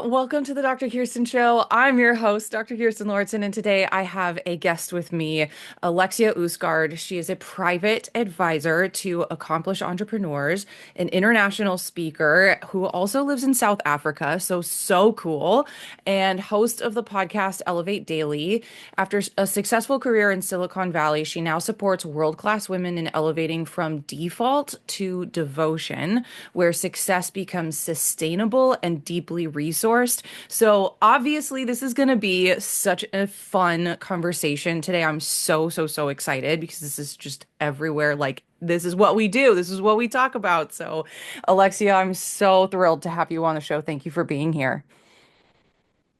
Welcome to the Dr. Kirstin Show. I'm your host, Dr. Kirstin Lauritsen, and today I have a guest with me, Alexia Usgaard. She is a private advisor to accomplished entrepreneurs, an international speaker who also lives in South Africa, so cool, and host of the podcast Elevate Daily. After a successful career in Silicon Valley, she now supports world-class women in elevating from default to devotion, where success becomes sustainable and deeply resourced. So obviously this is going to be such a fun conversation today. I'm so excited because this is just everywhere. Like this is what we do. This is what we talk about. So Alexia, I'm so thrilled to have you on the show. Thank you for being here.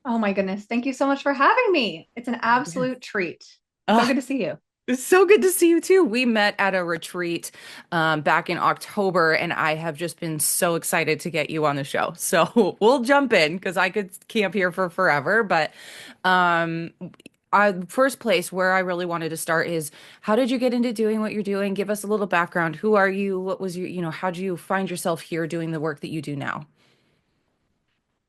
Oh my goodness. Thank you so much for having me. It's an Yes. absolute treat. So Ah, good to see you. it's so good to see you too. We met at a retreat back in October, and I have just been so excited to get you on the show. So we'll jump in because I could camp here for forever. But um, first place where I really wanted to start is how did you get into doing what you're doing? Give us a little background. Who are you? What was how'd you find yourself here doing the work that you do now?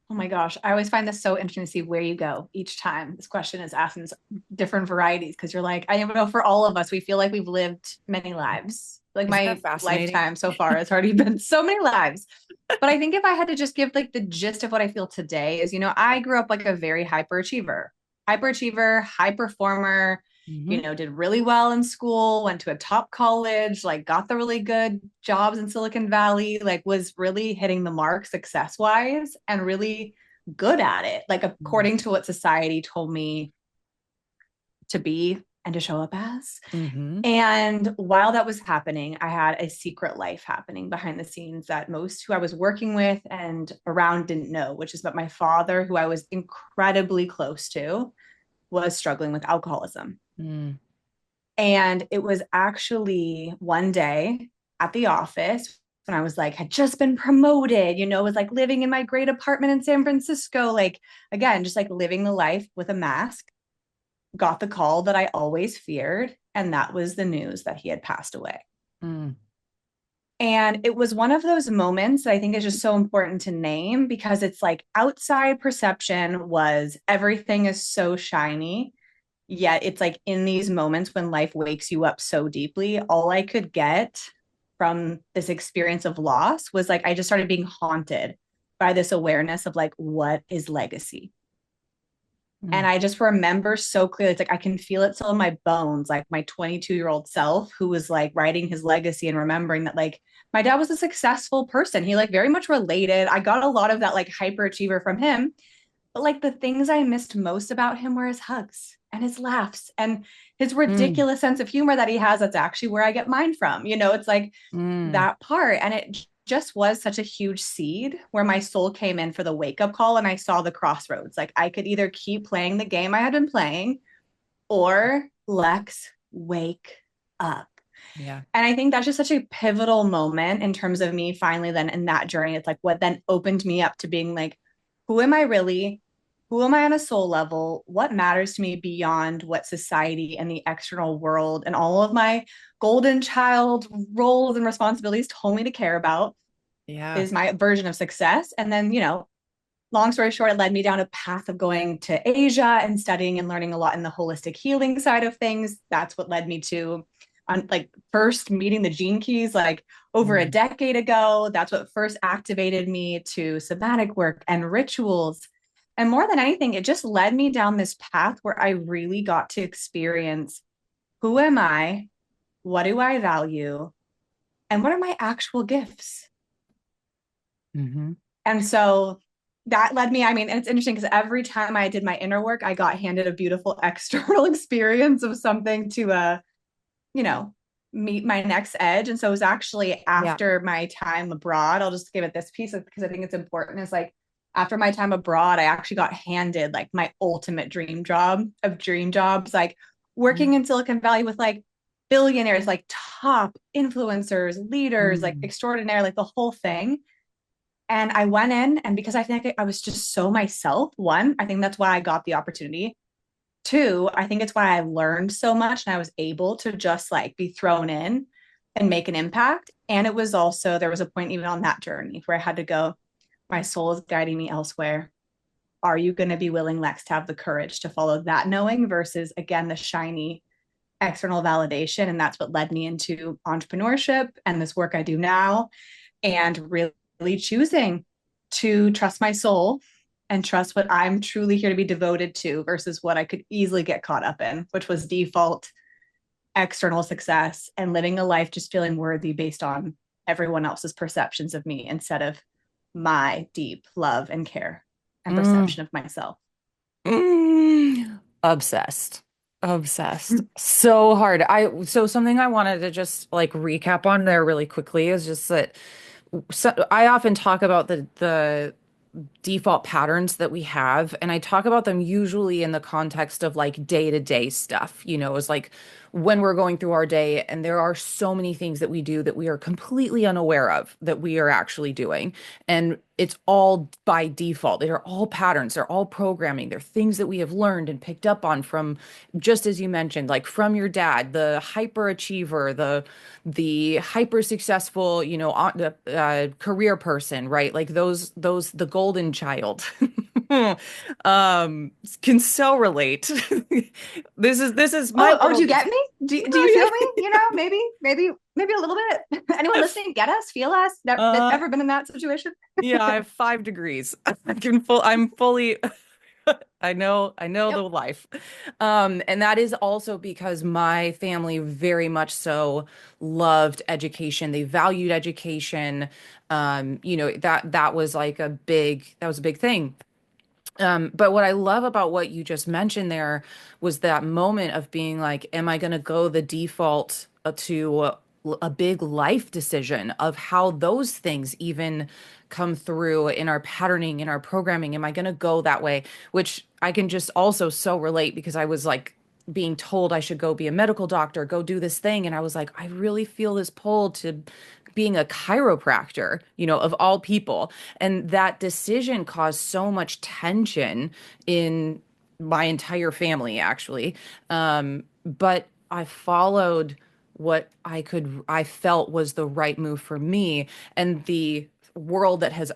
Oh my gosh. I always find this so interesting to see where you go each time this question is asked in different varieties because you're like, I know for all of us, we feel like we've lived many lives. Like Isn't that my fascinating? lifetime so far has already been so many lives. But I think if I had to just give like the gist of what I feel today is, I grew up like a very hyperachiever, high performer, Hmm. did really well in school, went to a top college, like got the really good jobs in Silicon Valley, like was really hitting the mark success wise and really good at it, like according to what society told me to be and to show up as. Hmm. And while that was happening, I had a secret life happening behind the scenes that most who I was working with and around didn't know, which is that my father, who I was incredibly close to, was struggling with alcoholism. Mm. And it was actually one day at the office when I was like, had just been promoted, was like living in my great apartment in San Francisco, like again, just like living the life with a mask, got the call that I always feared. And that was the news that he had passed away. Mm. And it was one of those moments that I think is just so important to name because it's like outside perception was everything is so shiny. Yet it's like in these moments when life wakes you up so deeply, all I could get from this experience of loss was like I just started being haunted by this awareness of like, what is legacy? And Mm. I just remember so clearly, it's like I can feel it still in my bones, like my 22-year-old self who was like writing his legacy and remembering that like my dad was a successful person. He like very much related. I got a lot of that like hyperachiever from him. But like the things I missed most about him were his hugs and his laughs and his Mm. ridiculous sense of humor that he has. That's actually where I get mine from. It's like Mm. that part. And it just was such a huge seed where my soul came in for the wake up call and I saw the crossroads. Like I could either keep playing the game I had been playing or Lex, wake up. Yeah. And I think that's just such a pivotal moment in terms of me finally then in that journey. It's like what then opened me up to being like, who am I really? Who am I on a soul level? What matters to me beyond what society and the external world and all of my golden child roles and responsibilities told me to care about Yeah. is my version of success. And then, long story short, it led me down a path of going to Asia and studying and learning a lot in the holistic healing side of things. That's what led me to on like first meeting the gene keys like over a Mm. decade ago. That's what first activated me to somatic work and rituals. And more than anything, it just led me down this path where I really got to experience who am I? What do I value? And what are my actual gifts? Hmm. And so that led me, I mean, and it's interesting because every time I did my inner work, I got handed a beautiful external experience of something to you know, meet my next edge. And so it was actually Yeah. after my time abroad, I'll just give it this piece because I think it's important. Is like after my time abroad, I actually got handed like my ultimate dream job of dream jobs, like working in Silicon Valley with like billionaires, like top influencers, leaders, like Mm. extraordinaire, like the whole thing. And I went in, and because I think I was just so myself, one, I think that's why I got the opportunity. Two, I think it's why I learned so much and I was able to just like be thrown in and make an impact. And it was also, there was a point even on that journey where I had to go, my soul is guiding me elsewhere. are you going to be willing next to have the courage to follow that knowing versus, again, the shiny external validation? And that's what led me into entrepreneurship and this work I do now, and really choosing to trust my soul and trust what I'm truly here to be devoted to versus what I could easily get caught up in, which was default external success and living a life just feeling worthy based on everyone else's perceptions of me instead of my deep love and care and Mm, perception of myself. obsessed. Obsessed. So hard. So something I wanted to just like recap on there really quickly is just that I often talk about the default patterns that we have. And I talk about them usually in the context of like day-to-day stuff, is like when we're going through our day and there are so many things that we do that we are completely unaware of that we are actually doing. And it's all by default. They're all patterns, they're all programming, they're things that we have learned and picked up on from, just as you mentioned, like from your dad, the hyperachiever, the hyper successful, career person, right? Like those the golden child. um can so relate. This is my Oh, do world you is get me? Do you feel me? Maybe a little bit. Anyone listening, get us, feel us? uh Ever been in that situation? yeah, I have 5 degrees. I'm fully I know the Yep. life. And that is also because my family very much so loved education. They valued education. That was like a big thing. But what I love about what you just mentioned there was that moment of being like, am I going to go the default to a big life decision of how those things even come through in our patterning, in our programming? Am I going to go that way? Which I can just also so relate because I was like being told I should go be a medical doctor, go do this thing. And I was like, I really feel this pull to being a chiropractor, of all people. And that decision caused so much tension in my entire family, actually. But I followed what I felt was the right move for me. And the world that has,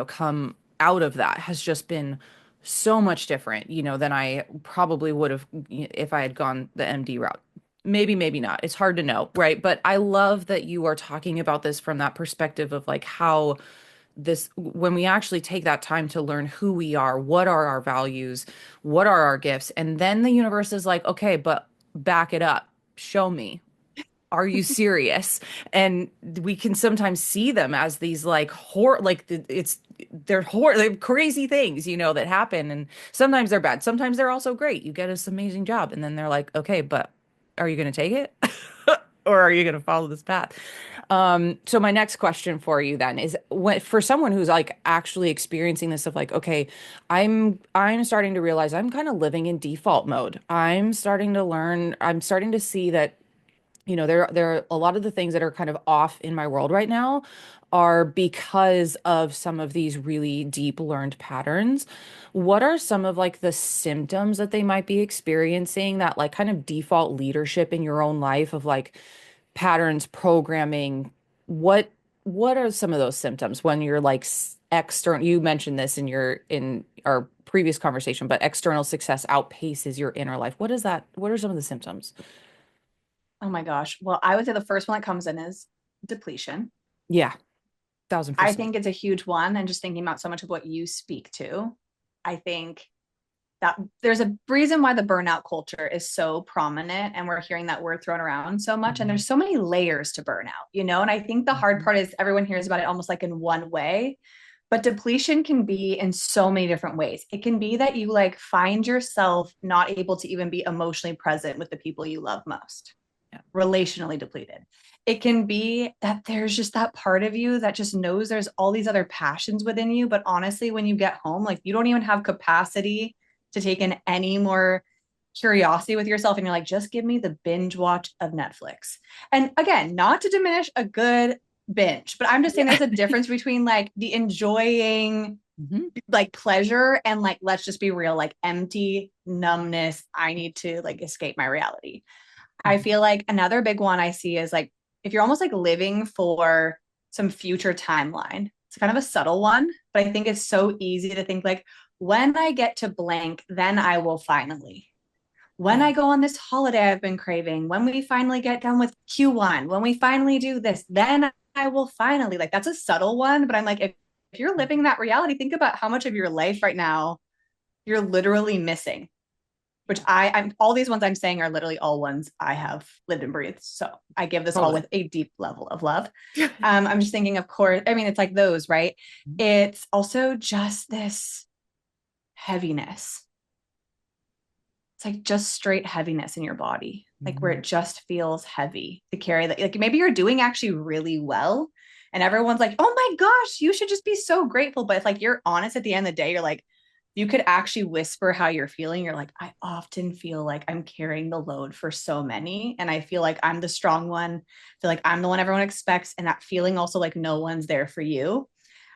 come out of that has just been so much different, than I probably would have if I had gone the MD route. Maybe, maybe not. It's hard to know, right? But I love that you are talking about this from that perspective of like how when we actually take that time to learn who we are, what are our values, what are our gifts, and then the universe is like, okay, but back it up, show me. Are you serious? And we can sometimes see them as these like they're crazy things, that happen. And sometimes they're bad. Sometimes they're also great. You get this amazing job. And then they're like, okay, but are you going to take it? Or are you going to follow this path? So my next question for you then is for someone who's like actually experiencing this of like, okay, I'm starting to realize I'm kind of living in default mode. I'm starting to see that there are a lot of the things that are kind of off in my world right now are because of some of these really deep learned patterns. What are some of like the symptoms that they might be experiencing, that like kind of default leadership in your own life of like patterns, programming? What what are some of those symptoms when you're like external? You mentioned this in our previous conversation, but external success outpaces your inner life. What is that? What are some of the symptoms? Oh my gosh. Well, I would say the first one that comes in is depletion. Yeah, thousand I percent. think it's a huge one. And just thinking about so much of what you speak to, I think that there's a reason why the burnout culture is so prominent and we're hearing that word thrown around so much. And Mhm. there's so many layers to burnout. And I think the hard Mhm. part is everyone hears about it almost like in one way. But depletion can be in so many different ways. It can be that you like find yourself not able to even be emotionally present with the people you love most, Yeah. relationally depleted. It can be that there's just that part of you that just knows there's all these other passions within you. But honestly, when you get home, like you don't even have capacity to take in any more curiosity with yourself. And you're like, just give me the binge watch of Netflix. And again, not to diminish a good binge, but I'm just saying Yeah. there's a difference between like the enjoying Mhm. like pleasure and like, let's just be real, like empty numbness. I need to like escape my reality. I Mhm. feel like another big one I see is like if you're almost like living for some future timeline. It's kind of a subtle one, but I think it's so easy to think like, when I get to blank, then I will finally. When Yeah. I go on this holiday I've been craving, when we finally get done with Q1, when we finally do this, then I will finally. Like, that's a subtle one, but I'm like, if you're living that reality, think about how much of your life right now you're literally missing. Which I'm all these ones I'm saying are literally all ones I have lived and breathed. So I give this all Totally. with a deep level of love. I'm just thinking, of course, I mean, it's like those, right? It's also just this heaviness. It's like just straight heaviness in your body, like where Mhm. it just feels heavy to carry that. Like maybe you're doing actually really well. And everyone's like, oh my gosh, you should just be so grateful. But if like you're honest at the end of the day, you're like, you could actually whisper how you're feeling. You're like, I often feel like I'm carrying the load for so many. And I feel like I'm the strong one. I feel like I'm the one everyone expects. And that feeling also like no one's there for you,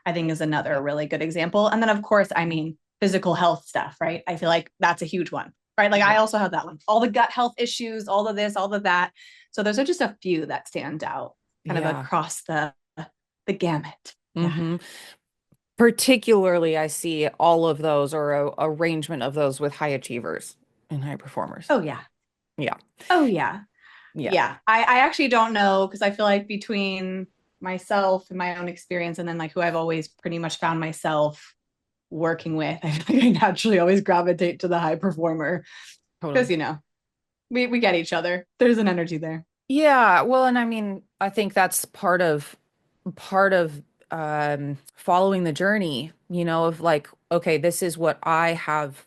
I think is another Yeah. really good example. And then, of course, I mean, physical health stuff, right? I feel like that's a huge one, right? Like I Yep. also have that one, all the gut health issues, all of this, all of that. So those are just a few that stand out kind of Yeah. across the gamut. Yeah. Hmm. Particularly, I see all of those or a arrangement of those with high achievers and high performers. Oh yeah. Yeah. Oh yeah. Yeah. Yeah. I actually don't know because I feel like between myself and my own experience and then like who I've always pretty much found myself working with, I feel like I naturally always gravitate to the high performer because Totally. we get each other. There's an energy there. Yeah, well, and I mean, I think that's part of following the journey, of like, okay, this is what I have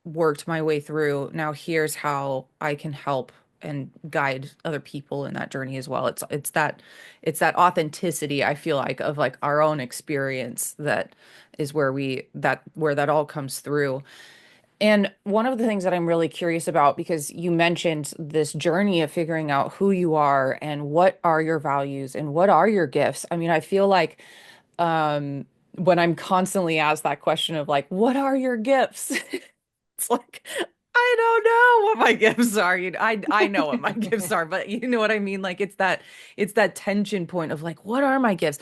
worked my way through. Now here's how I can help and guide other people in that journey as well. It's that authenticity, I feel like, of like our own experience that is where that all comes through. And one of the things that I'm really curious about, because you mentioned this journey of figuring out who you are and what are your values and what are your gifts. I mean, I feel like when I'm constantly asked that question of like, what are your gifts? It's like, I don't know what my gifts are. I know what my gifts are, but you know what I mean? Like it's that tension point of like, what are my gifts?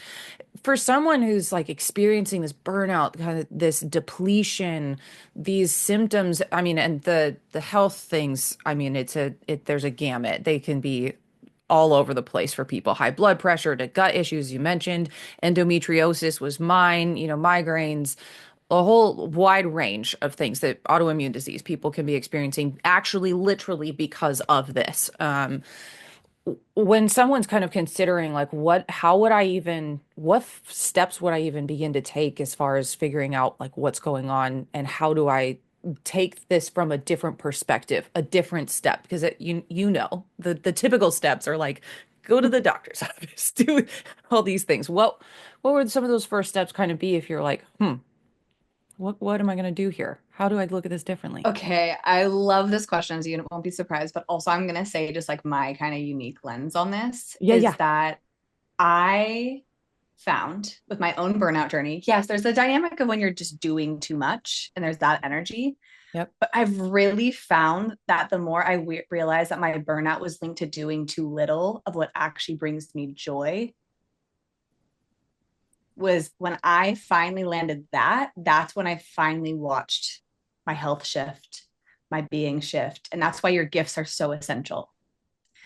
For someone who's like experiencing this burnout, kind of this depletion, these symptoms, I mean, and the health things, I mean, there's a gamut. They can be all over the place for people. High blood pressure to gut issues you mentioned, endometriosis was mine, migraines, a whole wide range of things that autoimmune disease people can be experiencing actually literally because of this. When someone's kind of considering like what steps would I even begin to take as far as figuring out like what's going on and how do I take this from a different perspective, a different step? Because the typical steps are like go to the doctor's office, do all these things. What would some of those first steps kind of be if you're like, what am I going to do here? How do I look at this differently? Okay, I love this question, so you won't be surprised. But also, I'm gonna say just like my kind of unique lens on this Yeah, is yeah. that I found with my own burnout journey, yes, there's a dynamic of when you're just doing too much and there's that energy. Yep. But I've really found that the more I realized that my burnout was linked to doing too little of what actually brings me joy, was when I finally landed that, that's when I finally watched my health shift, my being shift. And that's why your gifts are so essential.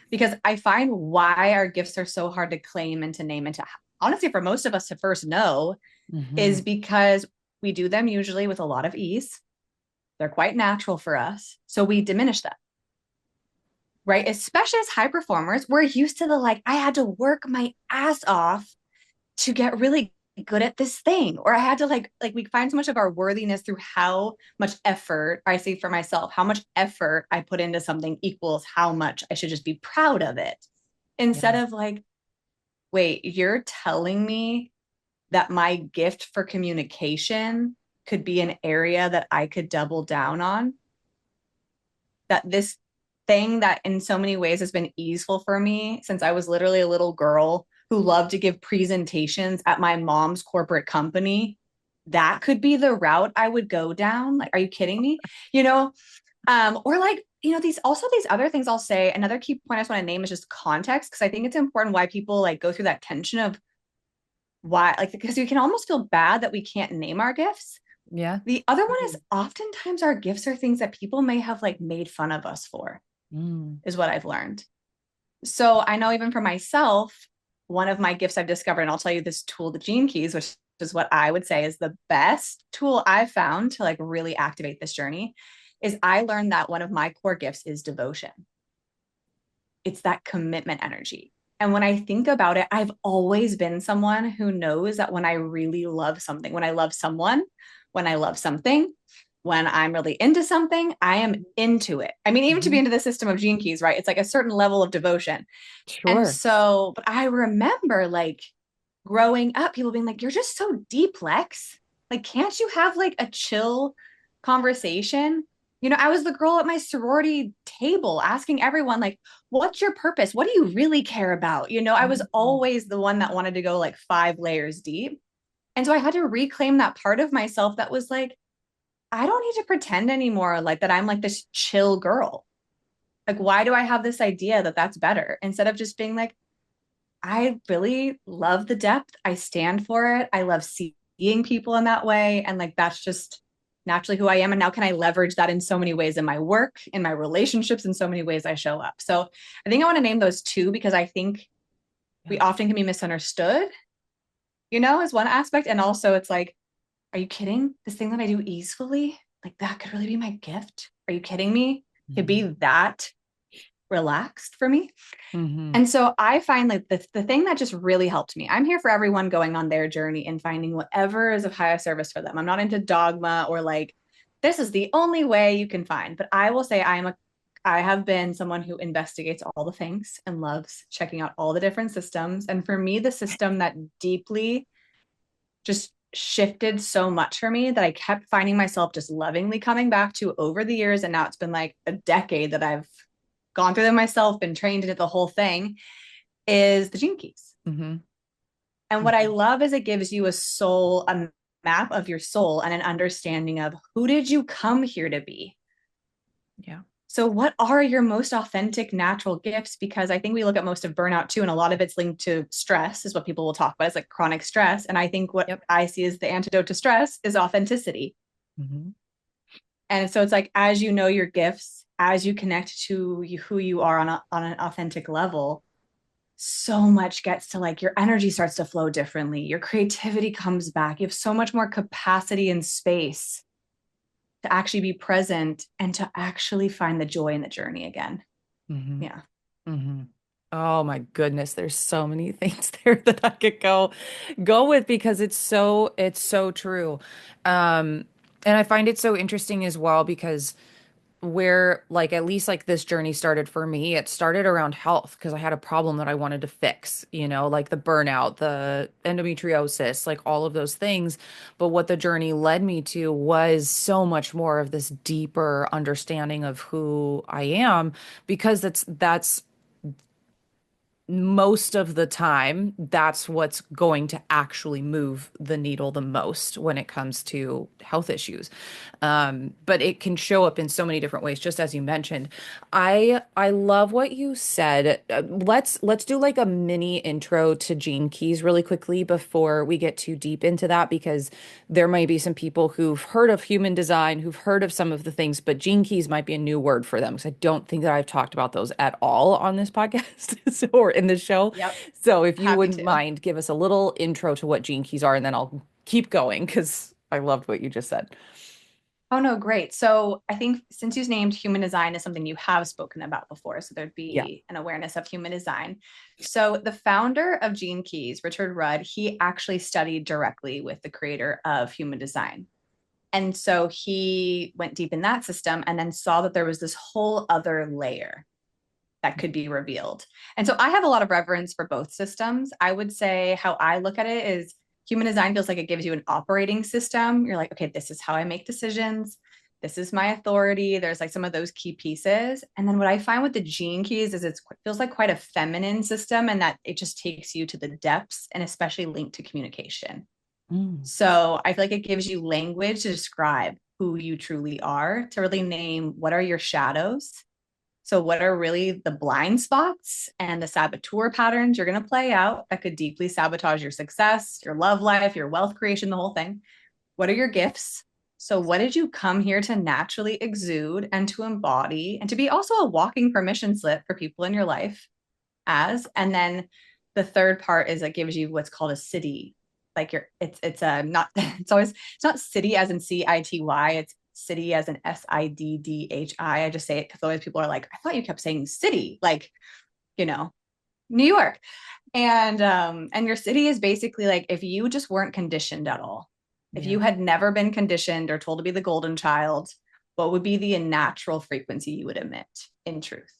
Because I find why our gifts are so hard to claim and to name and to honestly, for most of us to first know Hmm. is because we do them usually with a lot of ease. They're quite natural for us. So we diminish them, right? Especially as high performers, we're used to the like, I had to work my ass off to get really good at this thing, or I had to like we find so much of our worthiness through how much effort, I see for myself, how much effort I put into something equals how much I should just be proud of it, instead Yeah. of like, wait, you're telling me that my gift for communication could be an area that I could double down on, that this thing that in so many ways has been easeful for me since I was literally a little girl who loved to give presentations at my mom's corporate company, that could be the route I would go down. Like, are you kidding me? You know, or like, these other things I'll say. Another key point I just want to name is just context, because I think it's important why people like go through that tension of why, like, because we can almost feel bad that we can't name our gifts. Yeah. The other one is oftentimes our gifts are things that people may have like made fun of us for, Mm. is what I've learned. So I know even for myself, one of my gifts I've discovered, and I'll tell you this tool, the Gene Keys, which is what I would say is the best tool I've found to like really activate this journey, is I learned that one of my core gifts is devotion. It's that commitment energy. And when I think about it, I've always been someone who knows that when I really love something, when I love someone, when I love something, when I'm really into something, I am into it. I mean, even to be Mhm. into the system of Gene Keys, right? It's like a certain level of devotion. And Sure. so, but I remember like growing up, people being like, you're just so deep, Lex. Like, can't you have like a chill conversation? You know, I was the girl at my sorority table asking everyone, like, what's your purpose? What do you really care about? You know, I was Mhm. always the one that wanted to go like 5 layers deep. And so I had to reclaim that part of myself that was like, I don't need to pretend anymore, like that I'm like this chill girl. Like, why do I have this idea that that's better instead of just being like, I really love the depth. I stand for it. I love seeing people in that way. And like, that's just naturally who I am. And now can I leverage that in so many ways in my work, in my relationships, in so many ways I show up. So I think I want to name those two because I think we Yeah. often can be misunderstood, you know, as one aspect. And also it's like, are you kidding? This thing that I do easily, like that could really be my gift. Are you kidding me? It'd be Mhm. that relaxed for me. Mhm. And so I find like the thing that just really helped me. I'm here for everyone going on their journey and finding whatever is of highest service for them. I'm not into dogma or like this is the only way you can find. But I will say I have been someone who investigates all the things and loves checking out all the different systems. And for me, the system that deeply just shifted so much for me that I kept finding myself just lovingly coming back to over the years. And now it's been like a decade that I've gone through them myself, been trained into the whole thing, is the Gene Keys. Mhm. And what I Mhm. love is it gives you a map of your soul and an understanding of who did you come here to be? Yeah. So, what are your most authentic natural gifts? Because I think we look at most of burnout too, and a lot of it's linked to stress, is what people will talk about. It's like chronic stress. And I think what Yep. I see as the antidote to stress is authenticity. Mhm. And so it's like, as you know your gifts, as you connect to who you are on an authentic level, so much gets to like your energy starts to flow differently. Your creativity comes back. You have so much more capacity and space to actually be present and to actually find the joy in the journey again. Mhm. Yeah. Mhm. Oh my goodness, there's so many things there that I could go with because it's so true. And I find it so interesting as well because where like at least like this journey started for me, it started around health because I had a problem that I wanted to fix, like the burnout, the endometriosis, like all of those things. But what the journey led me to was so much more of this deeper understanding of who I am because that's most of the time, that's what's going to actually move the needle the most when it comes to health issues. But it can show up in so many different ways, just as you mentioned. I love what you said. Let's do like a mini intro to Gene Keys really quickly before we get too deep into that, because there might be some people who've heard of human design, who've heard of some of the things, but Gene Keys might be a new word for them because I don't think that I've talked about those at all on this podcast or in this show. Yep. So if you Happy wouldn't to. mind, give us a little intro to what Gene Keys are, and then I'll keep going because I loved what you just said. Oh, no, great. So I think since you named human design as something you have spoken about before, so there'd Yeah. be an awareness of human design. So the founder of Gene Keys, Richard Rudd, he actually studied directly with the creator of human design. And so he went deep in that system and then saw that there was this whole other layer that could be revealed. And so I have a lot of reverence for both systems. I would say how I look at it is human design feels like it gives you an operating system. You're like, okay, this is how I make decisions. This is my authority. There's like some of those key pieces. And then what I find with the Gene Keys is it feels like quite a feminine system and that it just takes you to the depths and especially linked to communication. Mm. So I feel like it gives you language to describe who you truly are, to really name what are your shadows, So, what are really the blind spots and the saboteur patterns you're going to play out that could deeply sabotage your success, your love life, your wealth creation, the whole thing? What are your gifts? So, what did you come here to naturally exude and to embody and to be also a walking permission slip for people in your life as? And then the third part is it gives you what's called a city. Like it's a not, it's not city as in city, it's city as in siddhi. I just say it because always people are like, I thought you kept saying city, like, you know, New York. And your city is basically like if you just weren't conditioned at all, if Yeah. you had never been conditioned or told to be the golden child, what would be the natural frequency you would emit in truth?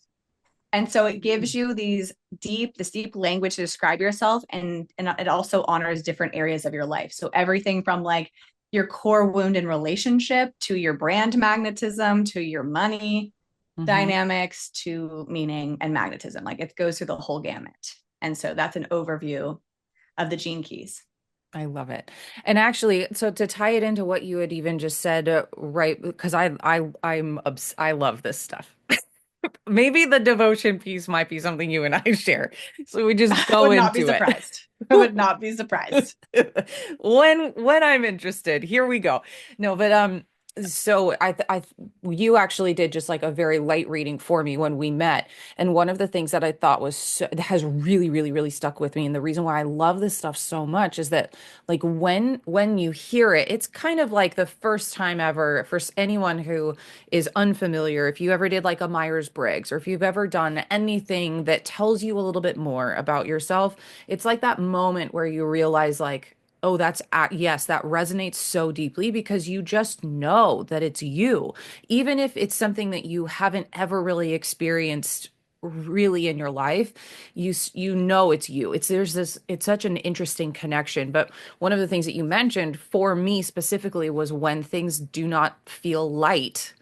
And so it gives you this deep language to describe yourself, and it also honors different areas of your life. So everything from like your core wound in relationship to your brand magnetism to your money Hmm. dynamics to meaning and magnetism. Like it goes through the whole gamut. And so that's an overview of the gene keys. I love it. And actually, so to tie it into what you had even just said, right? Because I love this stuff. Maybe the devotion piece might be something you and I share. So we just I go would not be into it. surprised. I would not be surprised. When I'm interested, here we go. No, but so you actually did just like a very light reading for me when we met, and one of the things that I thought has really, really, really stuck with me, and the reason why I love this stuff so much is that like when you hear it, it's kind of like the first time ever for anyone who is unfamiliar. If you ever did like a Myers-Briggs, or if you've ever done anything that tells you a little bit more about yourself, it's like that moment where you realize like, oh, yes, that resonates so deeply because you just know that it's you. Even if it's something that you haven't ever really experienced really in your life, you know it's you. It's such an interesting connection. But one of the things that you mentioned for me specifically was when things do not feel light,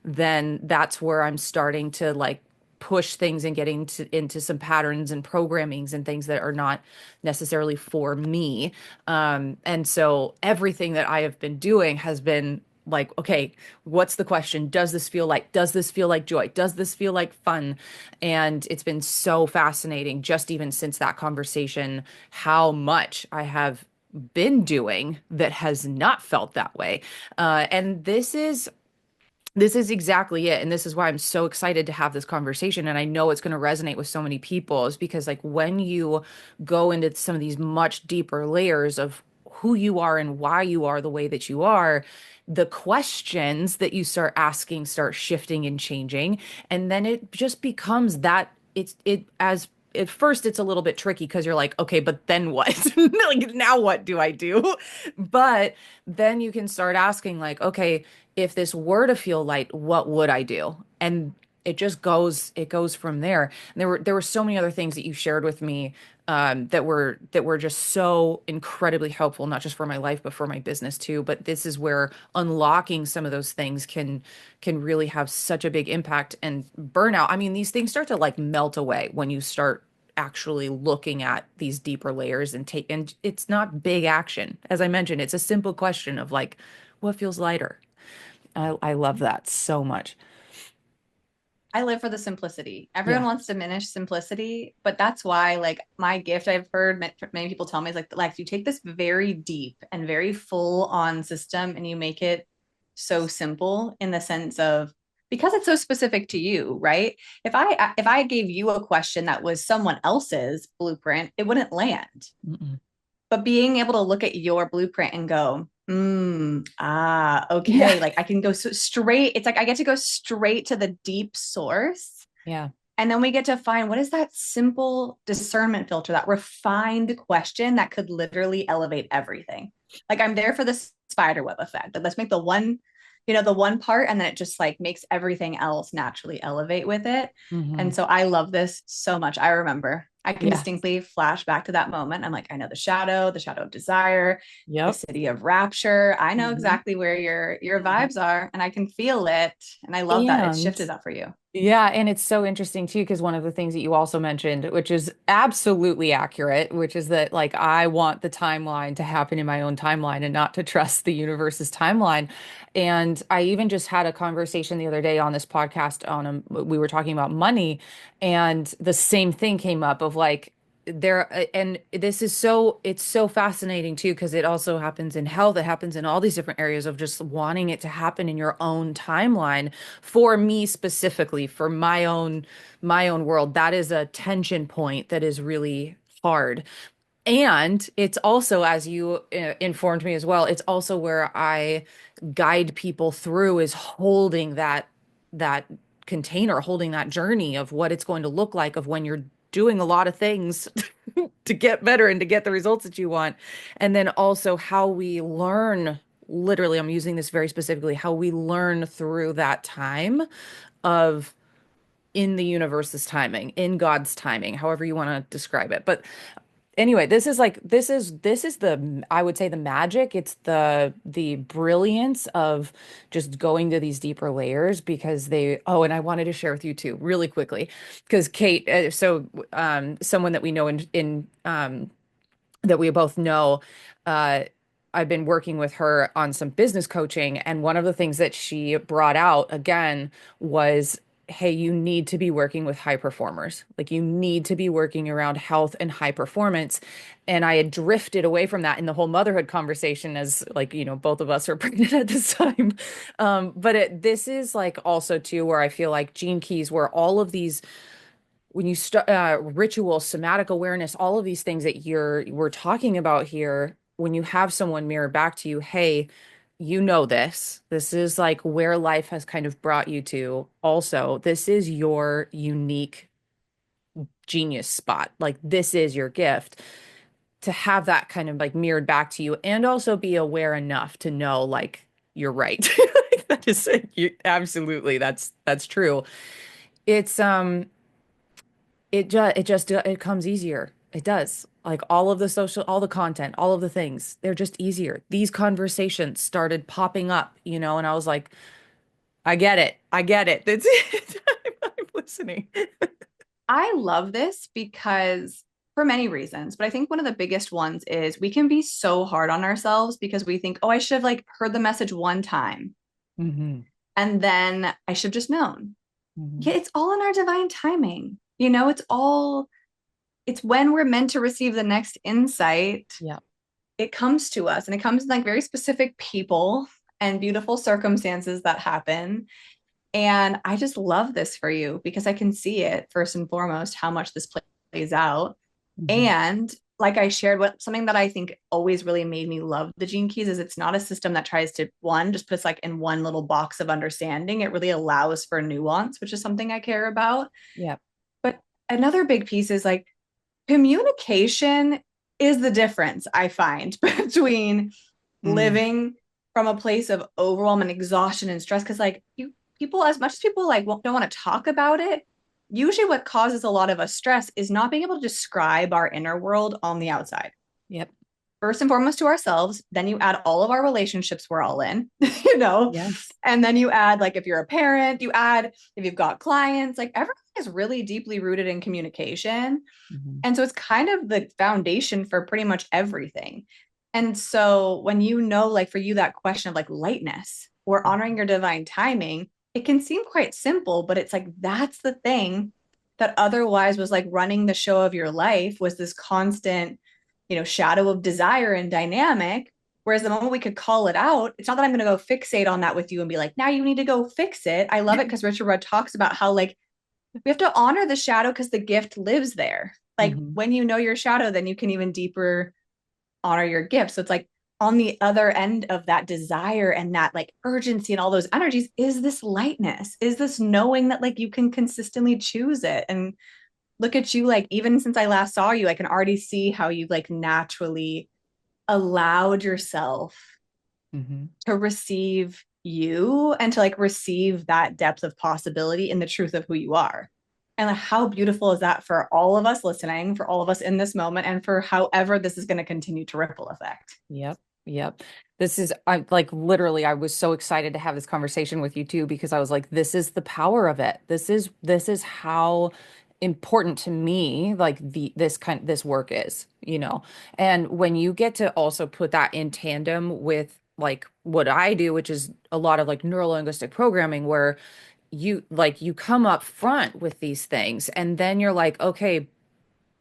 then that's where I'm starting to like push things and getting into some patterns and programmings and things that are not necessarily for me. And so everything that I have been doing has been like, okay, what's the question? Does this feel like joy? Does this feel like fun? And it's been so fascinating, just even since that conversation, how much I have been doing that has not felt that way. And this is exactly it. And this is why I'm so excited to have this conversation. And I know it's going to resonate with so many people, is because, like, when you go into some of these much deeper layers of who you are and why you are the way that you are, the questions that you start asking start shifting and changing. And then it just becomes that as at first it's a little bit tricky because you're like, okay, but then what? Like, now what do I do? But then you can start asking, like, okay, if this were to feel light, what would I do? And it goes from there. And there were so many other things that you shared with me, that were just so incredibly helpful, not just for my life, but for my business too. But this is where unlocking some of those things can really have such a big impact. And burnout, I mean, these things start to like melt away when you start actually looking at these deeper layers and it's not big action. As I mentioned, it's a simple question of like, what feels lighter? I love that so much. I live for the simplicity. Everyone Yeah. wants to diminish simplicity, but that's why, like, my gift, I've heard many people tell me is like, you take this very deep and very full on system and you make it so simple in the sense of because it's so specific to you, right? If I gave you a question that was someone else's blueprint, it wouldn't land. Mm-mm. But being able to look at your blueprint and go, Yeah. okay, like I can go so straight. It's like I get to go straight to the deep source. Yeah. And then we get to find what is that simple discernment filter, that refined question that could literally elevate everything. Like I'm there for the spider web effect. Let's make the one part, and then it just like makes everything else naturally elevate with it. Hmm. And so I love this so much. I remember I can Yeah. distinctly flash back to that moment. I'm like, I know the shadow of desire, the Yep. city of rapture. I know Hmm. exactly where your Hmm. vibes are, and I can feel it. And I love that it's And shifted that for you. Yeah, and it's so interesting too, because one of the things that you also mentioned, which is absolutely accurate, which is that like I want the timeline to happen in my own timeline and not to trust the universe's timeline. And I even just had a conversation the other day on this podcast we were talking about money, and the same thing came up of like and this is it's so fascinating too, because it also happens in health, it happens in all these different areas of just wanting it to happen in your own timeline for me specifically, for my own world. That is a tension point that is really hard. And it's also, as you informed me as well, it's also where I guide people through is holding that container, holding that journey of what it's going to look like of when you're doing a lot of things to get better and to get the results that you want. And then also how we learn, literally, I'm using this very specifically, how we learn through that time of in the universe's timing, in God's timing, however you want to describe it. But anyway, this is the, I would say, the magic. It's the brilliance of just going to these deeper layers, because oh, and I wanted to share with you too really quickly, because Kate, someone that we know in that we both know, uh, I've been working with her on some business coaching, and one of the things that she brought out again was, hey, you need to be working with high performers. Like you need to be working around health and high performance. And I had drifted away from that in the whole motherhood conversation, as like, both of us are pregnant at this time. This is like also too where I feel like Gene Keys, where all of these, when you start ritual, somatic awareness, all of these things that we're talking about here, when you have someone mirror back to you, hey, this is like where life has kind of brought you to. Also, this is your unique genius spot. Like this is your gift, to have that kind of like mirrored back to you, and also be aware enough to know like you're right. That is absolutely, that's true. It comes easier. It does. Like all the content, all of the things, they're just easier. These conversations started popping up, and I was like, I get it. I get it. That's it. I'm listening. I love this because for many reasons, but I think one of the biggest ones is we can be so hard on ourselves because we think, oh, I should have like heard the message one time Hmm. and then I should have just known. Hmm. Yeah, it's all in our divine timing. It's when we're meant to receive the next insight, Yeah. it comes to us and it comes in like very specific people and beautiful circumstances that happen. And I just love this for you because I can see it first and foremost, how much this plays out. Hmm. And like I shared, what something that I think always really made me love the Gene Keys is it's not a system that tries to just puts like in one little box of understanding. It really allows for nuance, which is something I care about. Yeah. But another big piece is like communication is the difference I find between Mm. living from a place of overwhelm and exhaustion and stress. Cause like people, as much as people like don't want to talk about it, usually what causes a lot of us stress is not being able to describe our inner world on the outside. Yep. First and foremost to ourselves, then you add all of our relationships we're all in, you know, Yes. and then you add like if you're a parent, you add if you've got clients, like everything is really deeply rooted in communication. Hmm. And so it's kind of the foundation for pretty much everything. And so when like for you, that question of like lightness or honoring your divine timing, it can seem quite simple, but it's like that's the thing that otherwise was like running the show of your life was this constant, shadow of desire and dynamic. Whereas the moment we could call it out, it's not that I'm going to go fixate on that with you and be like, now you need to go fix it. I love it because Richard Rudd talks about how like we have to honor the shadow because the gift lives there. Like Hmm. when you know your shadow, then you can even deeper honor your gift. So it's like on the other end of that desire and that like urgency and all those energies is this lightness, is this knowing that like you can consistently choose it. And look at you, like even since I last saw you, I can already see how you like naturally allowed yourself Hmm. to receive you and to like receive that depth of possibility in the truth of who you are. And like, how beautiful is that for all of us listening, for all of us in this moment, and for however this is going to continue to ripple effect? Yep. Yep. I'm like literally, I was so excited to have this conversation with you too, because I was like, this is the power of it. This is how important to me, like this work is, you know. And when you get to also put that in tandem with like what I do, which is a lot of like neuro-linguistic programming, where you come up front with these things and then you're like, okay,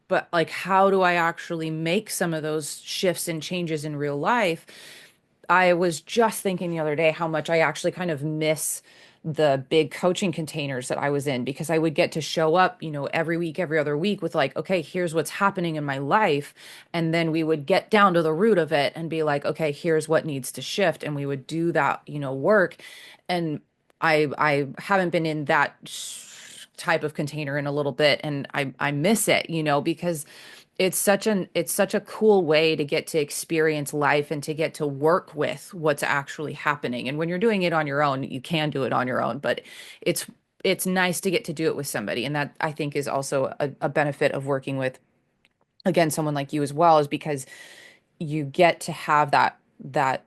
but like how do I actually make some of those shifts and changes in real life? I was just thinking the other day how much I actually kind of miss the big coaching containers that I was in, because I would get to show up, every week, every other week with like, okay, here's what's happening in my life. And then we would get down to the root of it and be like, okay, here's what needs to shift. And we would do that, work. And I haven't been in that type of container in a little bit, and I miss it, because it's such a cool way to get to experience life and to get to work with what's actually happening. And when you're doing it on your own, you can do it on your own, but it's it's nice to get to do it with somebody. And that I think is also a benefit of working with, again, someone like you as well, is because you get to have that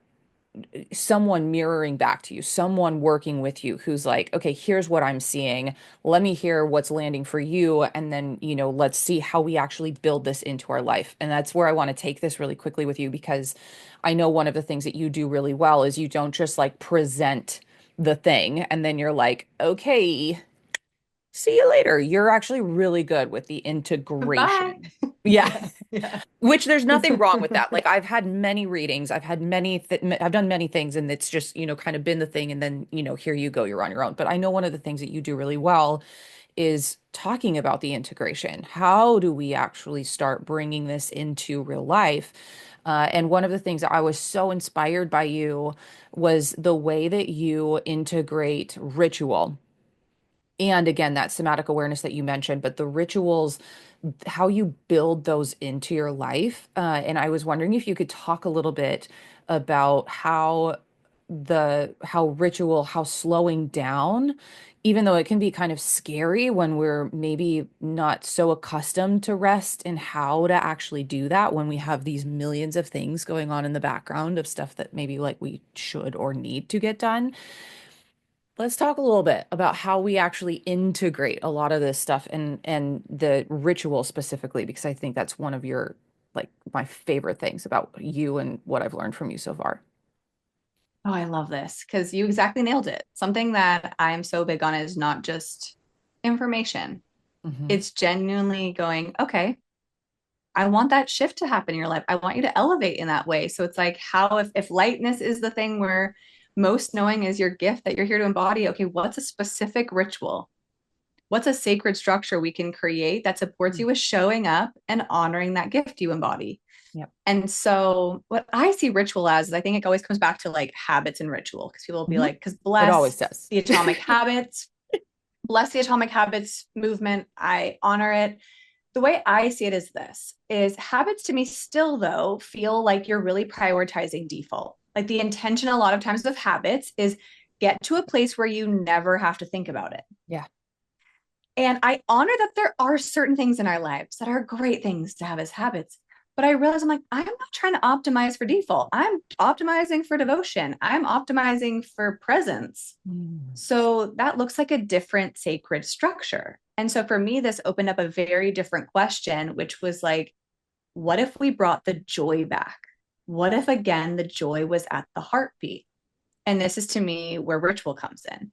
someone mirroring back to you, someone working with you who's like, okay, here's what I'm seeing. Let me hear what's landing for you. And then, let's see how we actually build this into our life. And that's where I want to take this really quickly with you, because I know one of the things that you do really well is you don't just like present the thing and then you're like, okay, see you later. You're actually really good with the Bye. integration. Yeah. Yeah. Yeah. Which there's nothing wrong with that. Like I've had many readings, I've done many things, and it's just, kind of been the thing. And then, here you go, you're on your own. But I know one of the things that you do really well is talking about the integration. How do we actually start bringing this into real life? And one of the things that I was so inspired by you was the way that you integrate ritual. And again, that somatic awareness that you mentioned, but the rituals, how you build those into your life. And I was wondering if you could talk a little bit about how slowing down, even though it can be kind of scary when we're maybe not so accustomed to rest, and how to actually do that when we have these millions of things going on in the background of stuff that maybe like we should or need to get done. Let's talk a little bit about how we actually integrate a lot of this stuff, and the ritual specifically, because I think that's one of your like my favorite things about you and what I've learned from you so far. Oh, I love this because you exactly nailed it. Something that I'm so big on is not just information. Hmm. It's genuinely going, okay, I want that shift to happen in your life. I want you to elevate in that way. So it's like how if lightness is the thing where most knowing is your gift that you're here to embody, okay, what's a specific ritual? What's a sacred structure we can create that supports you with showing up and honoring that gift you embody? Yep. And so, what I see ritual as is I think it always comes back to like habits and ritual because people will be Hmm. like, because It always bless does. the atomic habits, bless the atomic habits movement. I honor it. The way I see it is this is habits to me still though feel like you're really prioritizing default. Like the intention a lot of times of habits is get to a place where you never have to think about it. Yeah. And I honor that there are certain things in our lives that are great things to have as habits. But I realize I'm like, I'm not trying to optimize for default. I'm optimizing for devotion. I'm optimizing for presence. Mm. So that looks like a different sacred structure. And so for me, this opened up a very different question, which was like, what if we brought the joy back? What if, again, the joy was at the heartbeat? And this is to me where ritual comes in.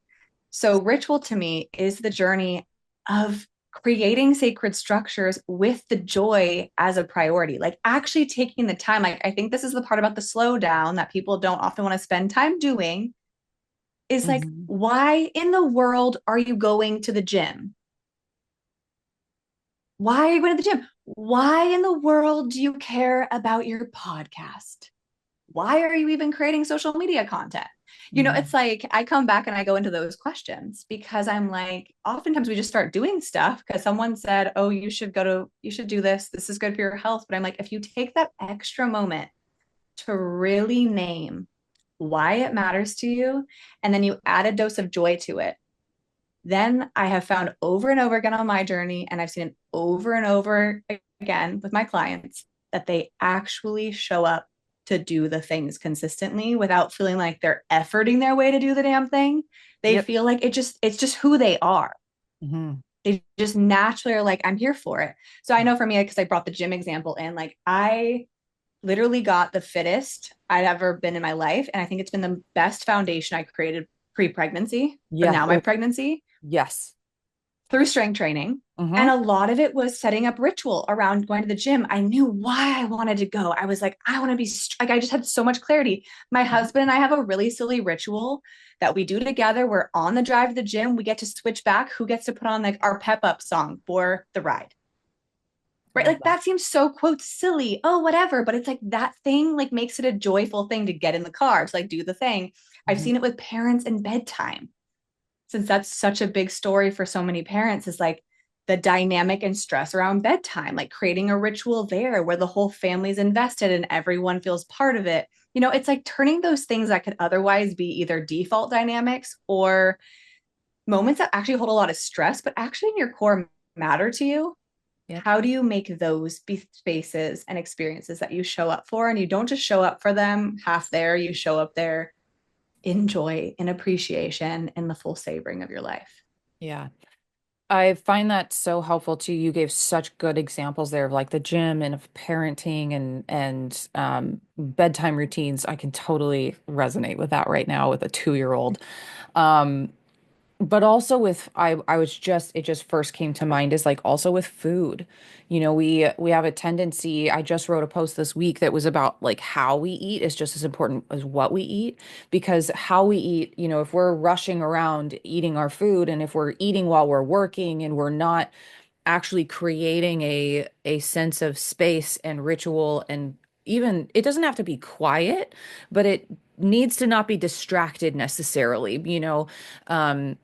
So, ritual to me is the journey of creating sacred structures with the joy as a priority, like actually taking the time. Like, I think this is the part about the slowdown that people don't often want to spend time doing is like, Hmm. why in the world are you going to the gym? Why are you going to the gym? Why in the world do you care about your podcast? Why are you even creating social media content? Hmm. It's like I come back and I go into those questions because I'm like, oftentimes we just start doing stuff because someone said, oh, you should do this. This is good for your health. But I'm like, if you take that extra moment to really name why it matters to you, and then you add a dose of joy to it, then I have found over and over again on my journey, and I've seen it over and over again with my clients that they actually show up to do the things consistently without feeling like they're efforting their way to do the damn thing. They Yep. feel like it's just who they are. Hmm. They just naturally are like, I'm here for it. So I know for me, because I brought the gym example in, like I literally got the fittest I'd ever been in my life. And I think it's been the best foundation I created pre-pregnancy, but Yeah. now my Oh, pregnancy yes. through strength training. And Hmm. a lot of it was setting up ritual around going to the gym. I knew why I wanted to go. I was like, I want to be like, I just had so much clarity. My husband and I have a really silly ritual that we do together. We're on the drive to the gym. We get to switch back. Who gets to put on like our pep up song for the ride? Right? Love Like that. that seems so quote silly. Oh, whatever. But it's like that thing like makes it a joyful thing to get in the car to like do the thing. I've Mhm. seen it with parents and bedtime, since that's such a big story for so many parents, is like the dynamic and stress around bedtime, like creating a ritual there where the whole family's invested and everyone feels part of it. It's like turning those things that could otherwise be either default dynamics or moments that actually hold a lot of stress, but actually in your core matter to you. Yep. How do you make those be spaces and experiences that you show up for? And you don't just show up for them half there, you show up there in joy, in appreciation, in the full savoring of your life. Yeah. I find that so helpful too. You gave such good examples there of like the gym and of parenting and bedtime routines. I can totally resonate with that right now with a 2-year old. Um, but also with I was just it just first came to mind is like also with food. We have a tendency, I just wrote a post this week that was about like how we eat is just as important as what we eat, because how we eat, if we're rushing around eating our food and if we're eating while we're working and we're not actually creating a sense of space and ritual, and even it doesn't have to be quiet, but it needs to not be distracted necessarily, um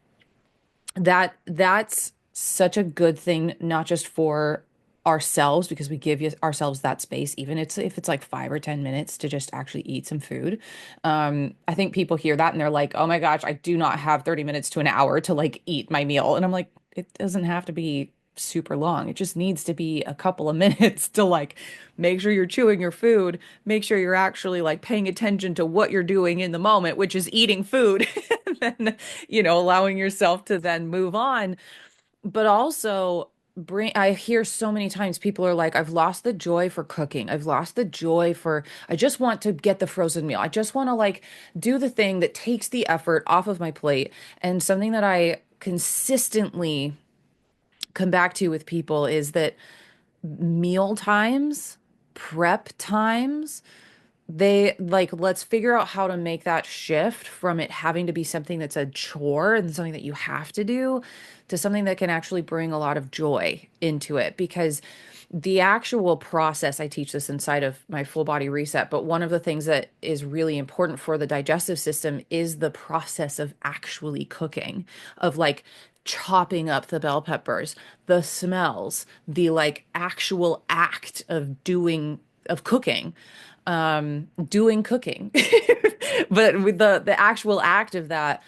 that's such a good thing, not just for ourselves, because we give ourselves that space, even if it's like 5 or 10 minutes to just actually eat some food. I think people hear that and they're like, oh my gosh, I do not have 30 minutes to an hour to like eat my meal. And I'm like, it doesn't have to be super long. It just needs to be a couple of minutes to like make sure you're chewing your food, make sure you're actually like paying attention to what you're doing in the moment, which is eating food. And then allowing yourself to then move on. But also I hear so many times people are like, I've lost the joy for cooking. I've lost the joy for, I just want to get the frozen meal. I just want to like do the thing that takes the effort off of my plate. And something that I consistently come back to with people is that meal times, prep times, they like, let's figure out how to make that shift from it having to be something that's a chore and something that you have to do to something that can actually bring a lot of joy into it. Because the actual process, I teach this inside of my full body reset, but one of the things that is really important for the digestive system is the process of actually cooking, of like chopping up the bell peppers, the smells, the like actual act of cooking, doing cooking. But with the actual act of that,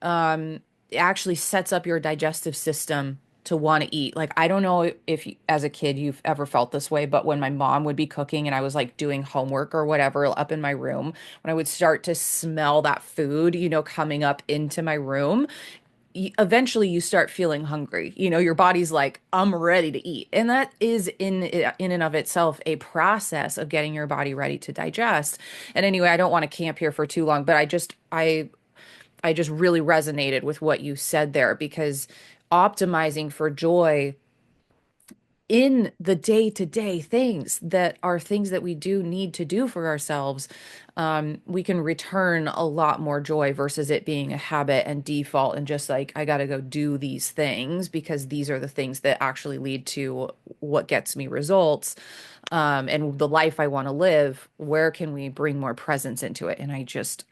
it actually sets up your digestive system to want to eat. Like, I don't know if as a kid you've ever felt this way, but when my mom would be cooking and I was like doing homework or whatever up in my room, when I would start to smell that food, coming up into my room, eventually you start feeling hungry. Your body's like, I'm ready to eat. And that is in and of itself a process of getting your body ready to digest. And anyway, I don't want to camp here for too long, but I just really resonated with what you said there, because optimizing for joy in the day-to-day things that are things that we do need to do for ourselves, we can return a lot more joy versus it being a habit and default and just like, I got to go do these things because these are the things that actually lead to what gets me results, and the life I want to live. Where can we bring more presence into it? And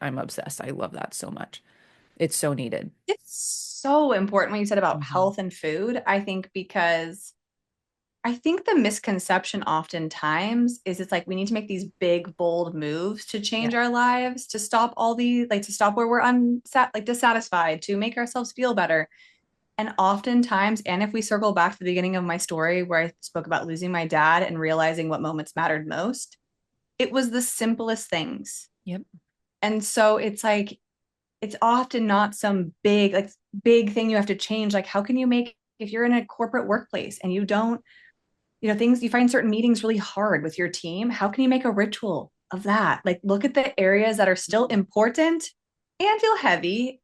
I'm obsessed. I love that so much. It's so needed. It's so important when you said about Mhm. health and food, I think, because I think the misconception oftentimes is it's like we need to make these big, bold moves to Yeah. change our lives, to stop to stop where we're dissatisfied, to make ourselves feel better. And oftentimes, and if we circle back to the beginning of my story where I spoke about losing my dad and realizing what moments mattered most, It was the simplest things. Yep. And so it's like, it's often not some big, like big thing you have to change. Like, how can you make, if you're in a corporate workplace and you don't, things, you find certain meetings really hard with your team, how can you make a ritual of that? Like, look at the areas that are still important and feel heavy,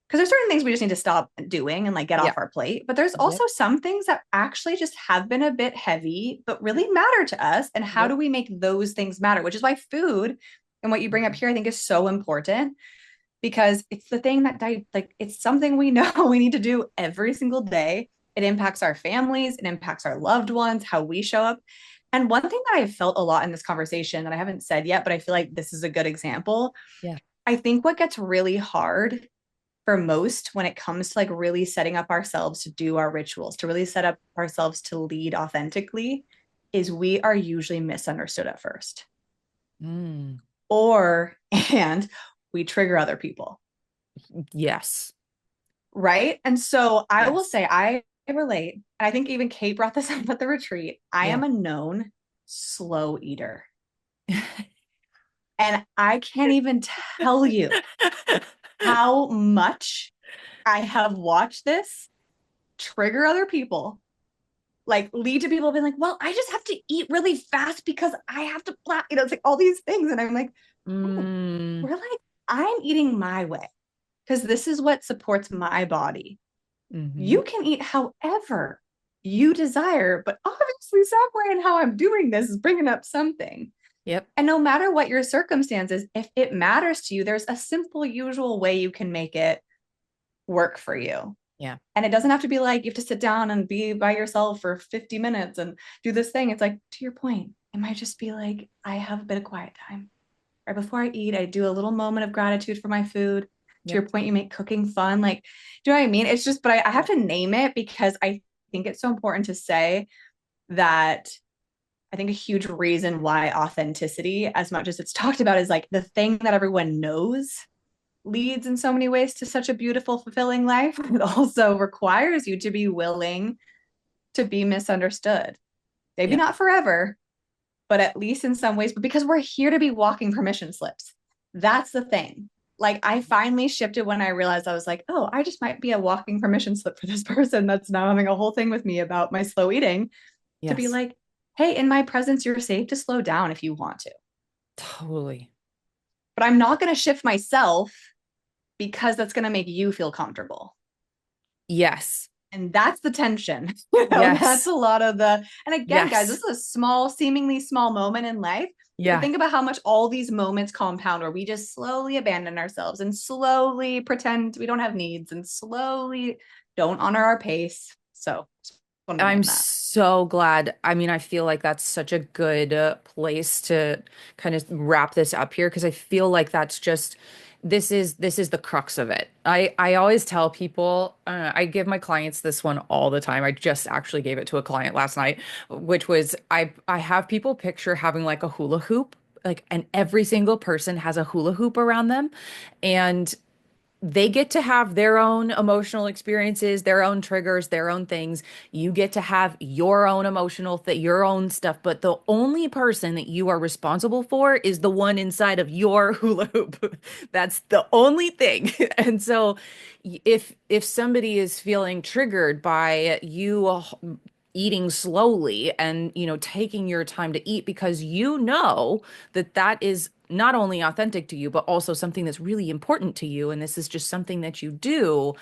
because there's certain things we just need to stop doing and like get Yeah. off our plate. But there's Yep. also some things that actually just have been a bit heavy, but really matter to us. And how Yep. do we make those things matter? Which is why food and what you bring up Mhm. here, I think, is so important, because it's the thing that like it's something we know we need to do every single day. It impacts our families, it impacts our loved ones, how we show up. And one thing that I felt a lot in this conversation that I haven't said yet, but I feel like this is a good example. Yeah. I think what gets really hard for most when it comes to like really setting up ourselves to do our rituals, to really set up ourselves to lead authentically, is we are usually misunderstood at first. Mm. Or, and we trigger other people. Yes. Right. And so I will Yes. say, I relate. And I think even Kate brought this up at the retreat. I Yeah. am a known slow eater. And I can't even tell you how much I have watched this trigger other people, like lead to people being like, well, I just have to eat really fast because I have to, it's like all these things. And I'm like, oh, Mm. we're like, I'm eating my way because this is what supports my body. Hmm. You can eat however you desire, but obviously, somewhere in how I'm doing this is bringing up something. Yep. And no matter what your circumstances, if it matters to you, there's a simple, usual way you can make it work for you. Yeah. And it doesn't have to be like you have to sit down and be by yourself for 50 minutes and do this thing. It's like, to your point, it might just be like, I have a bit of quiet time. Right before I eat, I do a little moment of gratitude for my food. To Yep. your point, you make cooking fun. Like, do you know what I mean? It's just, but I have to name it because I think it's so important to say that I think a huge reason why authenticity, as much as it's talked about, is like the thing that everyone knows leads in so many ways to such a beautiful, fulfilling life. It also requires you to be willing to be misunderstood. Maybe Yep. not forever, but at least in some ways, but because we're here to be walking permission slips. That's the thing. Like I finally shifted when I realized I was like, oh, I just might be a walking permission slip for this person that's now having a whole thing with me about my slow eating, to be Yes. like, hey, in my presence, you're safe to slow down if you want to. Totally. But I'm not going to shift myself because that's going to make you feel comfortable. Yes. And that's the tension. That's Yes. a lot of the, and again, guys, Yes. this is a small, seemingly small moment in life. But Yeah. think about how much all these moments compound where we just slowly abandon ourselves and slowly pretend we don't have needs and slowly don't honor our pace. So just want to I'm name that. so glad. I mean, I feel like that's such a good place to kind of wrap this up here because I feel like that's just this is the crux of it. I always tell people, I give my clients this one all the time. I just actually gave it to a client last night, which was I have people picture having like a hula hoop, like, and every single person has a hula hoop around them, and they get to have their own emotional experiences, their own triggers, their own things. You get to have your own your own stuff, but the only person that you are responsible for is the one inside of your hula hoop. That's the only thing. And so if somebody is feeling triggered by you eating slowly and taking your time to eat because that that is not only authentic to you but also something that's really important to you, and this is just something that you do,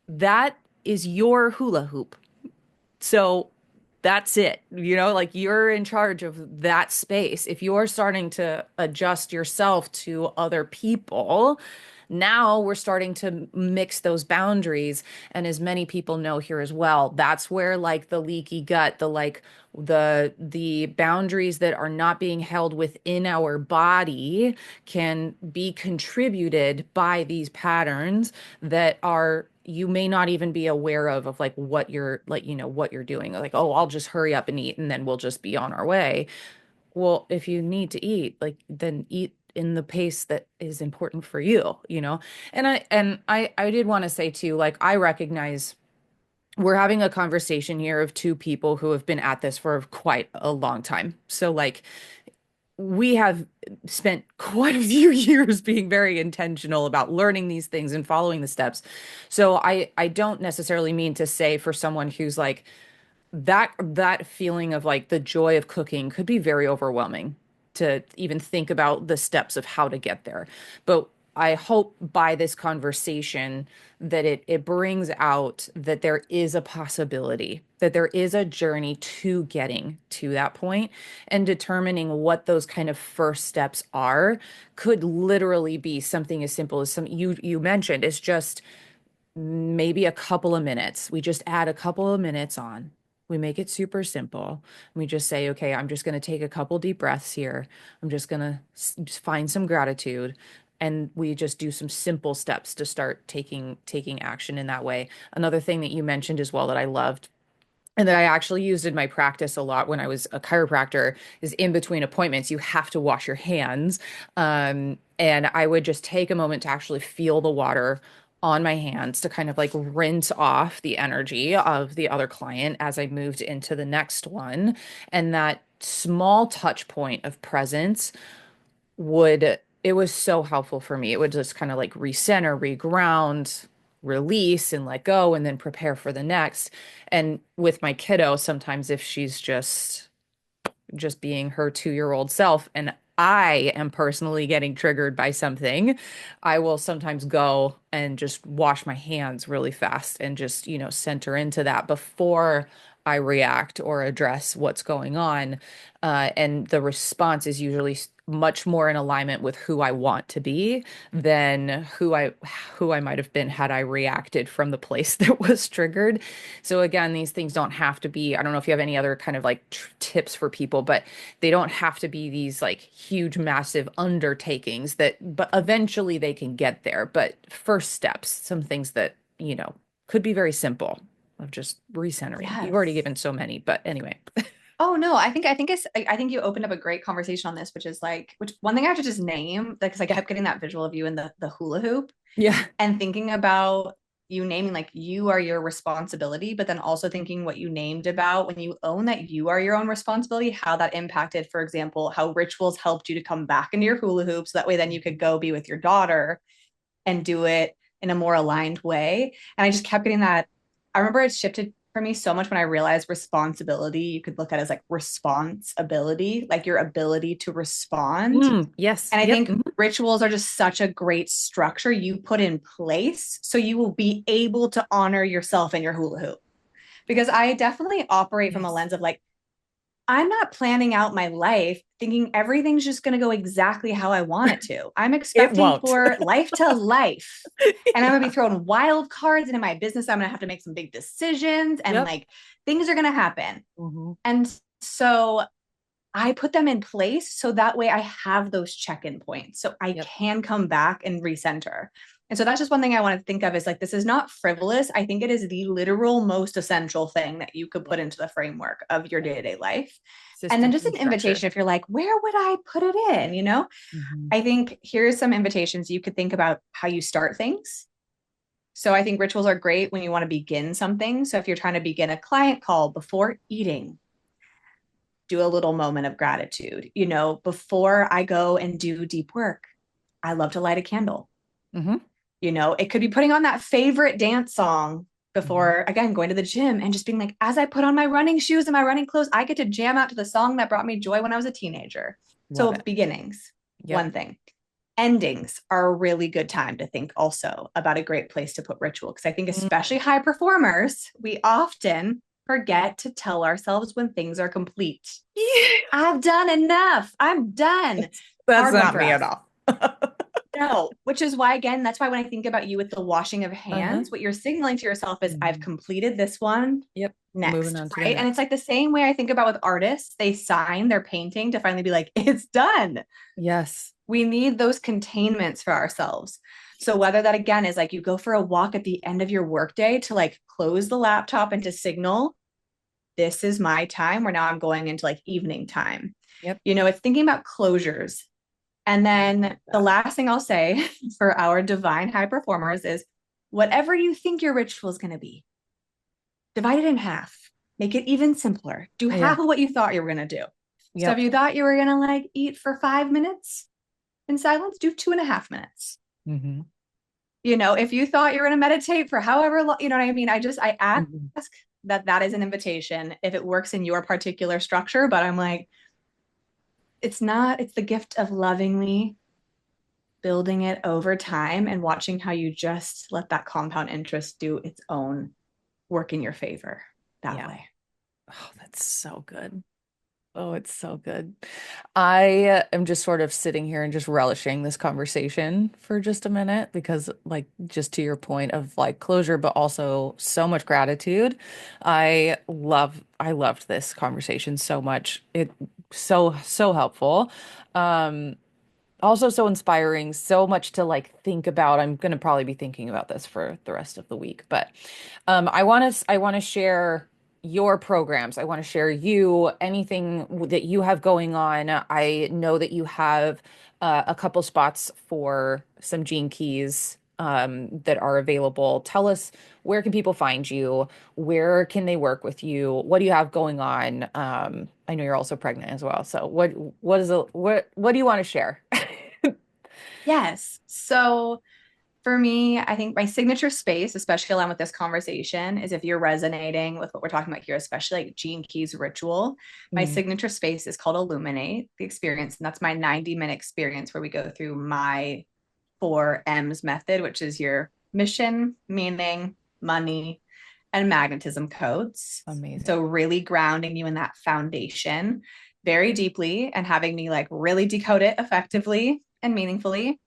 that is your hula hoop. So that's it. Like, you're in charge of that space. If you're starting to adjust yourself to other people, now we're starting to mix those boundaries. And as many people know here as well, that's where like the leaky gut, the boundaries that are not being held within our body can be contributed by these patterns that are you may not even be aware of like what you're like, what you're doing. Like, oh, I'll just hurry up and eat and then we'll just be on our way. Well, if you need to eat, like, then eat in the pace that is important for you. And I did want to say too, like, I recognize we're having a conversation here of two people who have been at this for quite a long time. So like we have spent quite a few years being very intentional about learning these things and following the steps. So I don't necessarily mean to say for someone who's like that feeling of like the joy of cooking could be very overwhelming to even think about the steps of how to get there. But I hope by this conversation that it brings out that there is a possibility, that there is a journey to getting to that point, and determining what those kind of first steps are could literally be something as simple as some you mentioned. It's just maybe a couple of minutes. We just add a couple of minutes on. We make it super simple. We just say, okay, I'm just going to take a couple deep breaths here. I'm just going to just find some gratitude. And we just do some simple steps to start taking action in that way. Another thing that you mentioned as well that I loved and that I actually used in my practice a lot when I was a chiropractor is in between appointments, you have to wash your hands. And I would just take a moment to actually feel the water on my hands to kind of like rinse off the energy of the other client as I moved into the next one. And that small touch point of presence would it was so helpful for me. It would just kind of like recenter, reground, release and let go and then prepare for the next. And with my kiddo, sometimes if she's just being her 2-year-old self and I am personally getting triggered by something, I will sometimes go and just wash my hands really fast and just, center into that before I react or address what's going on. And the response is usually much more in alignment with who I want to be than who I might have been had I reacted from the place that was triggered. So again, these things don't have to be, I don't know if you have any other kind of like tips for people, but they don't have to be these like huge, massive undertakings but eventually they can get there. But first steps, some things that, could be very simple of just recentering. You've already Yes. given so many, but anyway. Oh no, I think you opened up a great conversation on this, which is like, which one thing I have to just name, because I Yeah. kept getting that visual of you in the hula hoop Yeah. and thinking about you naming like you are your responsibility, but then also thinking what you named about when you own that you are your own responsibility, how that impacted, for example, how rituals helped you to come back into your hula hoop. So that way then you could go be with your daughter and do it in a more aligned way. And I just kept getting that. I remember it shifted for me so much when I realized responsibility, you could look at it as like responsibility, like your ability to respond. Yes. And I Yep. think rituals are just such a great structure you put in place so you will be able to honor yourself in your hula hoop. Because I definitely operate from a Yes. lens of like, I'm not planning out my life thinking everything's just going to go exactly how I want it to. I'm It expecting won't. for life to life. And I'm going to be Yeah. throwing wild cards into my business. I'm going to have to make some big decisions and Yep. like things are going to happen. Hmm. And so I put them in place so that way I have those check-in points so I Yep. can come back and recenter. And so that's just one thing I want to think of is like, this is not frivolous. I think it is the literal most essential thing that you could put Yep. into the framework of your day-to-day life. And then Systems just and an structure. invitation if you're like, where would I put it in? Hmm. I think here's some invitations you could think about how you start things. So I think rituals are great when you want to begin something. So if you're trying to begin a client call before eating, do a little moment of gratitude. Before I go and do deep work, I love to light a candle. Hmm. It could be putting on that favorite dance song Hmm. before, again, going to the gym and just being like, as I put on my running shoes and my running clothes, I get to jam out to the song that brought me joy when I was a teenager. Love So, it. beginnings, Yep. one thing. Endings are a really good time to think also about a great place to put ritual. Because I think, Mm. especially high performers, we often forget to tell ourselves when things are complete. Yeah. I've done enough. I'm done. That's Hard one not for me at us. all. No, which is why, again, that's why when I think about you with the washing of Uh-huh. hands, what you're signaling to yourself is, I've Mhm. completed this one. Yep. Moving Next, on to the right? And it's next. like the same way I think about with artists. They sign their painting to finally be like, it's done. Yes. We need those containments for ourselves. So whether that again is like you go for a walk at the end of your workday to like close the laptop and to signal, this is my time, where now I'm going into like evening time. Yep. It's thinking about closures. And Love then the that. last thing I'll say for our divine high performers is whatever you think your ritual is going to be, divide it in half, make it even simpler. Do Yeah. half of what you thought you were going to do. So if Yep. you thought you were gonna like eat for 5 minutes in silence, do 2.5 minutes. Hmm. If you thought you were gonna meditate for however long, you know what I mean? I ask Hmm. that is an invitation if it works in your particular structure, but I'm like, it's not, it's the gift of lovingly building it over time and watching how you just let that compound interest do its own work in your favor that Yeah. way. Oh, that's so good. Oh, it's so good. I am just sort of sitting here and just relishing this conversation for just a minute because, like, just to your point of like closure, but also so much gratitude. I loved this conversation so much. It so helpful. Um, Also so inspiring, so much to like think about. I'm going to probably be thinking about this for the rest of the week, but I want to share your programs. I want to share you anything that you have going on. I know that you have a couple spots for some Gene Keys that are available. Tell us, where can people find you? Where can they work with you? What do you have going on? I know you're also pregnant as well. So what do you want to share? Yes. So for me, I think my signature space, especially along with this conversation, is if you're resonating with what we're talking about here, especially like Gene Keys ritual. My Mm, signature space is called Illuminate the Experience. And that's my 90-minute experience where we go through my 4 M's method, which is your mission, meaning, money, and magnetism codes. amazing. So, really grounding you in that foundation very deeply and having me like really decode it effectively and meaningfully.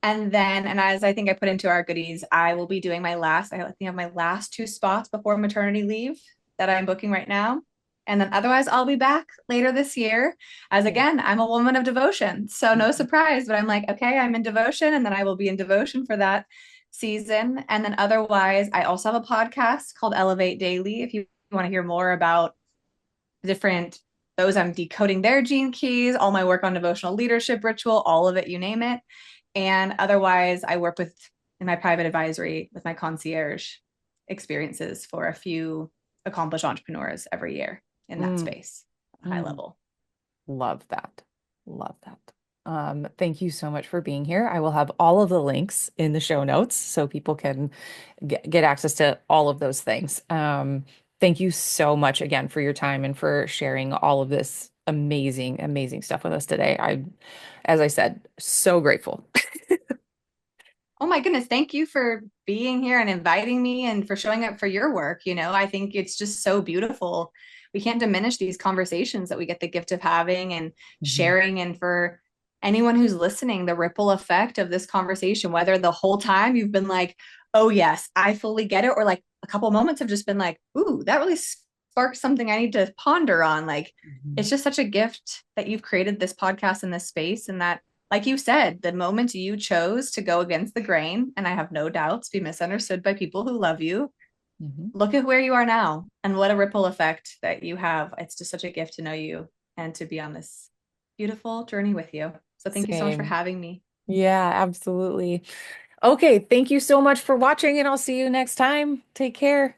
And as I think I put into our goodies, I will be doing I think I have my last 2 spots before maternity leave that I'm booking right now. And then otherwise, I'll be back later this year. As Yeah. again, I'm a woman of devotion. So no Mhm. surprise, but I'm like, okay, I'm in devotion. And then I will be in devotion for that season. And then otherwise, I also have a podcast called Elevate Daily. If you want to hear more about different those I'm decoding their gene keys, all my work on devotional leadership ritual, all of it, you name it. And otherwise, I work with in my private advisory with my concierge experiences for a few accomplished entrepreneurs every year in that Mm, space, high mm. level. Love that. Love that. Thank you so much for being here. I will have all of the links in the show notes so people can get access to all of those things. Thank you so much again for your time and for sharing all of this amazing stuff with us today. As I said, so grateful. Oh my goodness, thank you for being here and inviting me and for showing up for your work. I think it's just so beautiful. We can't diminish these conversations that we get the gift of having and Mhm. sharing. And for anyone who's listening, the ripple effect of this conversation, whether the whole time you've been like, oh, yes, I fully get it, or like a couple moments have just been like, ooh, that really sparked something I need to ponder on. Like, Mhm. it's just such a gift that you've created this podcast in this space and that like you said, the moment you chose to go against the grain, and I have no doubts, be misunderstood by people who love you, Mhm. look at where you are now and what a ripple effect that you have. It's just such a gift to know you and to be on this beautiful journey with you. So thank you so much for Same. having me. Yeah, absolutely. Okay, thank you so much for watching, and I'll see you next time. Take care.